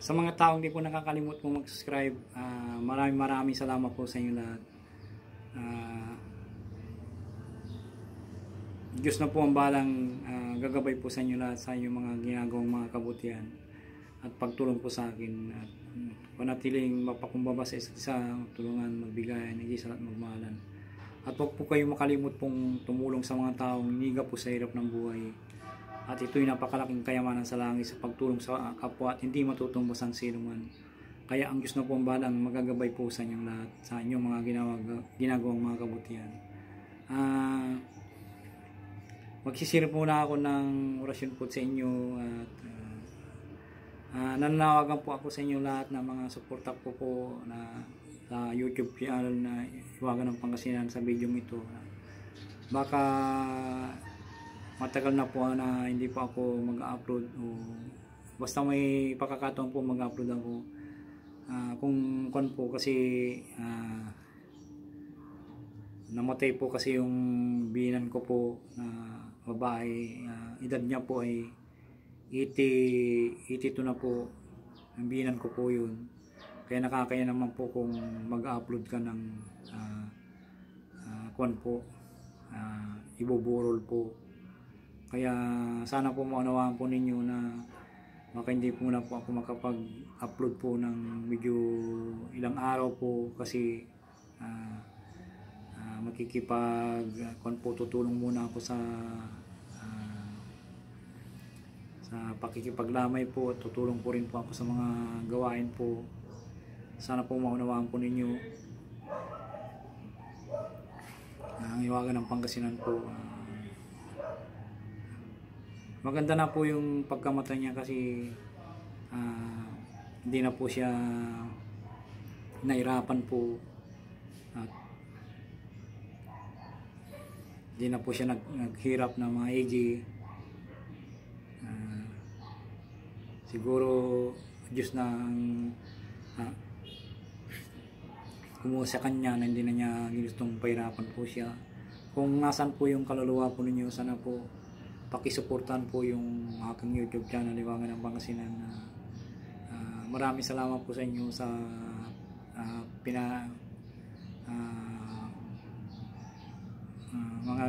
Sa mga taong di po nakakalimot po mag-subscribe, maraming salamat po sa inyo lahat. Diyos na po ang balang gagabay po sa inyo lahat sa inyong mga ginagawang mga kabutihan at pagtulong po sa akin, at panatiling mapakumbaba sa isa't isa, tulungan, magbigay, nag-isa at magmahalan. At huwag po kayo makalimot pong tumulong sa mga taong hiniga po sa hirap ng buhay. At ito'y napakalaking kayamanan sa langit sa pagtulong sa kapwa at hindi matutumbas ang sinuman. Kaya ang Diyos na po ang balang magagabay po sa inyong lahat, sa inyong mga ginagawang mga kabutihan. Magsisira po na ako ng orasyon po sa inyo, at nananawagan po ako sa inyo lahat na mga suporta po na sa YouTube channel na Hiwaga ng Pangasinan sa video ito. Baka matagal na po na hindi po ako mag-upload, o basta may pakakataon po mag-upload ako. Kung po kasi namatay po kasi yung binan ko po na babae, edad niya po ay 82 na po, ang binan ko po yun. Kaya nakakaya naman po kung mag-upload ka ng ibuburol po. Kaya sana po maunawaan po ninyo na baka hindi po na po ako makapag-upload po ng video ilang araw po, kasi tutulong muna ako sa pakikipaglamay po, at tutulong po rin po ako sa mga gawain po. Sana po maunawaan po ninyo. Ang Hiwaga ng Pangasinan po, maganda na po yung pagkamatay niya, kasi hindi na po siya nahirapan po, at hindi na po siya naghirap na maigi. Siguro Diyos na kumuha sa kanya na hindi na niya gustong pahirapan po siya. Kung nasan po yung kaluluwa po ninyo, sana po pakisuportahan po yung aking YouTube channel, Hiwaga ng Pangasinan. Maraming salamat po sa inyo sa mga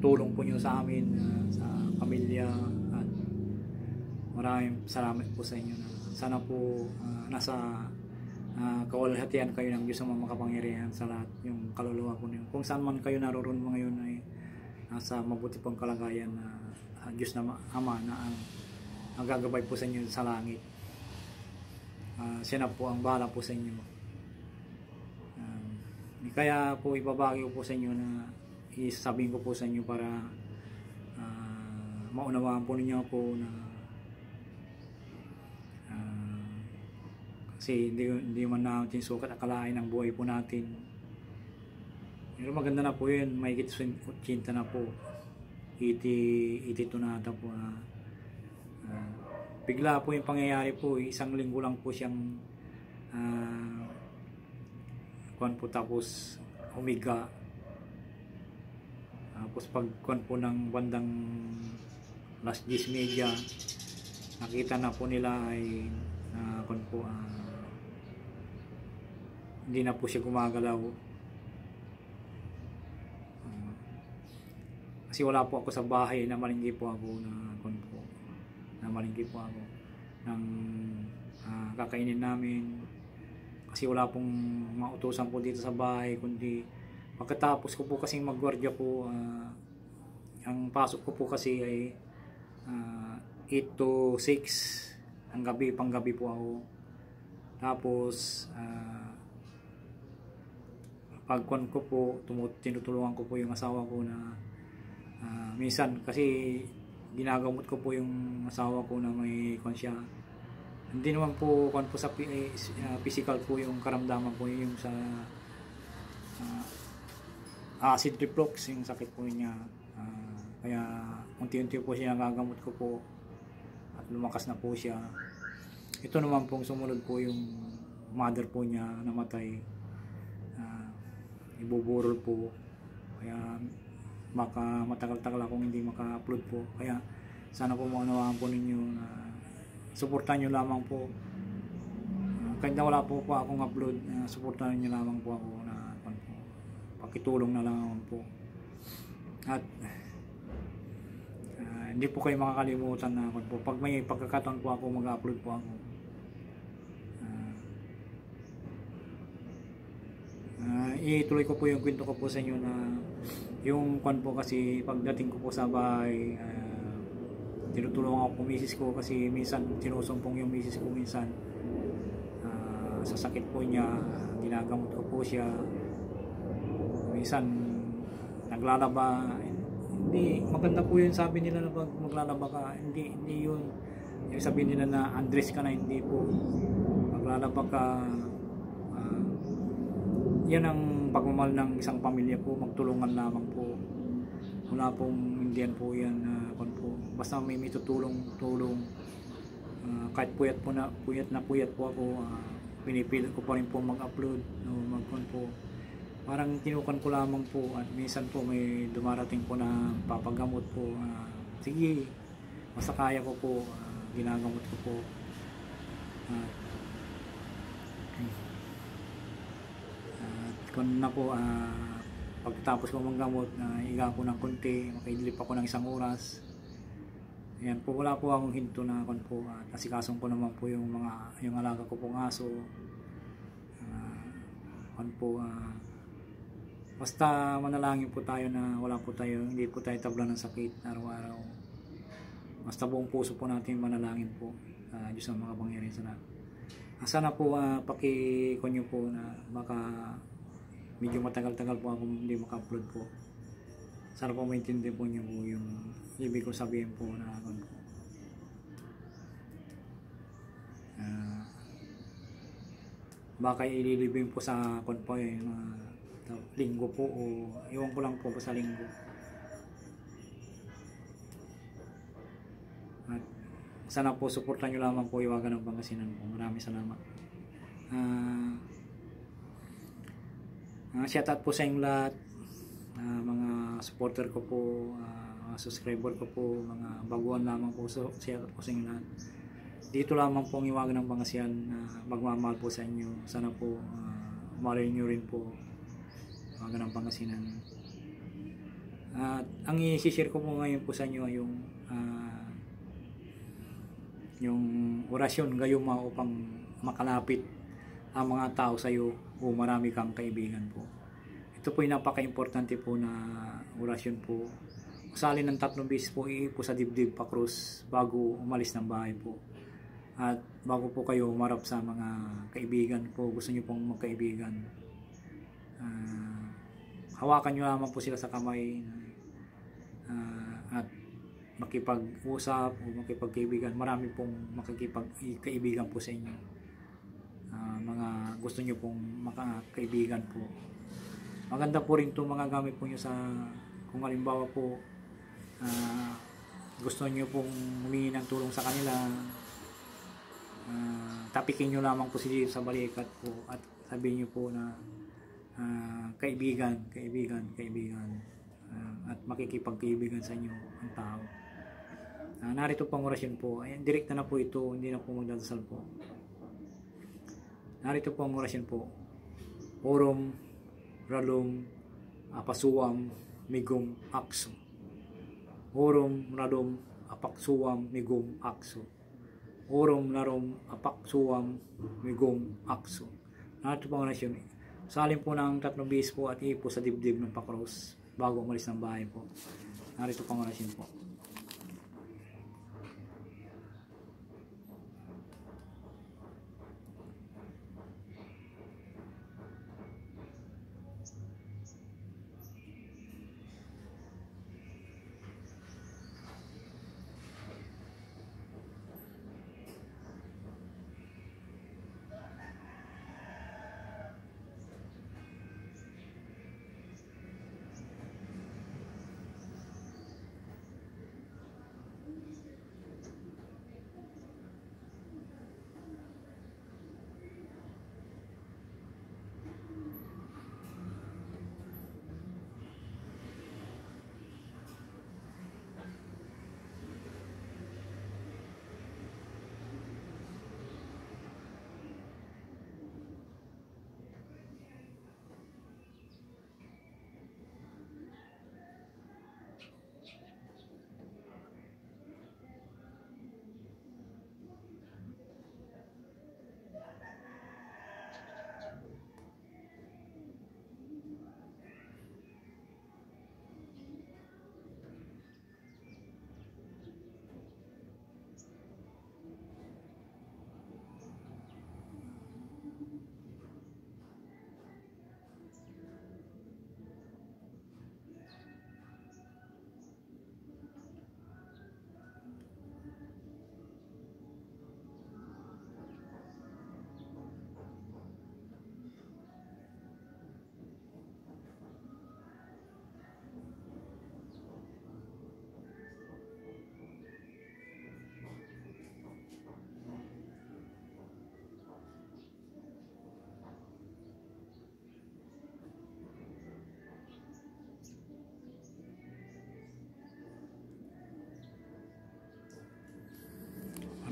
tulong po nyo sa amin, sa pamilya, at maraming salamat po sa inyo. Sana po nasa kawalhatian kayo ng Diyos ang makapangyarihan sa lahat, yung kaluluwa po ninyo. Kung saan man kayo naroon ngayon ay nasa mabuti pong kalagayan na Diyos na Ama na ang gagabay po sa inyo sa langit. Siya na po ang bahala po sa inyo. Kaya po ibabagi ko po sa inyo na isasabihin ko po sa inyo para maunawaan po ninyo po na kasi hindi man natin sukat akalain ang buhay po natin. Pero maganda na po yun, may 80 na po, 82 na ata po. Bigla po yung pangyayari po, isang linggo lang po siyang tapos humiga. Tapos pag po ng bandang alas 10:30, nakita na po nila ay hindi na po siya gumagalaw. Kasi wala po ako sa bahay, na malingki po ako ng kakainin namin, kasi wala pong mautusan po dito sa bahay, kundi pagkatapos ko po kasi magwardya po, ang pasok ko po kasi ay 8 to 6 ang gabi, panggabi po ako. Tapos pagkuan ko po, tinutulungan ko po yung asawa ko na minsan kasi ginagamot ko po yung asawa ko na may konsya. Hindi naman po kuan po sa physical po yung karamdaman po, yung sa acid reflux, yung sakit po niya. Kaya unti-unti po siya nagagamot ko po at lumakas na po siya. Ito naman pong sumunod po yung mother po niya namatay, ibuburol po. Kaya baka matagal-tagal akong hindi maka-upload po. Kaya sana po maunawaan po ninyo na suportahan nyo lamang po kahit na wala po akong upload, supportahan niyo lamang po ako na pakitulong na lang po. At hindi po kayo makakalimutan na po, pag may pagkakataon po ako, mag-upload po ako. Ituloy ko po yung kwento ko po sa inyo na yung po kasi pagdating ko po sa bahay, tinutulungan ako po misis ko kasi minsan sinusumpong yung misis ko minsan sa sakit po niya, ginagamot ko po siya. Minsan naglalaba, hindi maganda po yun, sabi nila na pag maglalaba ka, hindi yun yung sabi nila na undress ka na, hindi po. Maglalaba ka, yan ang pagmamahal ng isang pamilya po, magtulungan lamang po. Wala pong indian po yan po. Basta may tutulong, kahit puyat po ako, pinipilit ko pa rin po mag-upload, po. Parang tinukan ko lamang po, at minsan po may dumarating po na papagamot po, sige, basta kaya ko po, ginagamot ko po. Kung na po, pagkatapos ko manggamot, higa ko ng konti, makaidlip ako ng 1 oras. Ayan po, wala po akong hinto na po, asikason ko naman po yung alaga ko pong aso. Basta manalangin po tayo na hindi po tayo tabla ng sakit araw-araw. Basta buong puso po natin manalangin po, Diyos ang mga pangyarihan sa lahat. Sana po pakikonyo po na baka medyo matagal-tagal po ako hindi maka-upload po. Sana po maintindihan po niyo po yung ibig ko sabihin po na baka ililibing po sa po linggo po, o iwan ko lang po sa linggo. At sana po suportan nyo lamang po Iwagan ng Pangasinan po. Maraming salamat. Shout out po sa inyong lahat, mga supporter ko po, mga subscriber ko po, mga baguhan lamang po. So, shout out po sa inyong lahat. Dito lamang po ang Iwagan ng Pangasinan, magmamahal po sa inyo. Sana po mahalin nyo rin po Iwagan ng Pangasinan. At ang i-share ko po ngayon po sa inyo ay yung orasyon gayuma upang makalapit ang mga tao sa iyo o marami kang kaibigan po. Ito po yung napaka-importante po na orasyon po. Usalin ng 3 beses po, iipo sa dibdib pa krus bago umalis ng bahay po. At bago po kayo umarap sa mga kaibigan po, gusto nyo pong magkaibigan, hawakan nyo lamang po sila sa kamay, at makipag-usap o makipagkaibigan. Marami pong makikipagkaibigan po sa inyo, mga gusto nyo pong makakaibigan po. Maganda po rin itong mga gamit po nyo kung halimbawa po gusto nyo pong humingi ng tulong sa kanila, tapikin nyo lamang po sila sa balikat po at sabihin nyo po na kaibigan, at makikipagkaibigan sa inyo ang tao. Narito pang orasyon po. Direkta na po ito, hindi na po magdadasal po. Narito po ang orasyon po. Orom, Ralum, Apasuam, Migum, Akso. Orom, Ralum, Apaksuam, Migum, Akso. Orom, Larom, Apaksuam, Migum, Akso. Narito po ang orasyon. Salin po ng 3 beses po at ipo sa dibdib ng pakros bago umalis ng bahay po. Narito po ang orasyon po.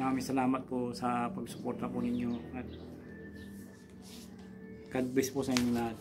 maraming salamat po sa pagsuporta po ninyo at God bless po sa inyo lahat.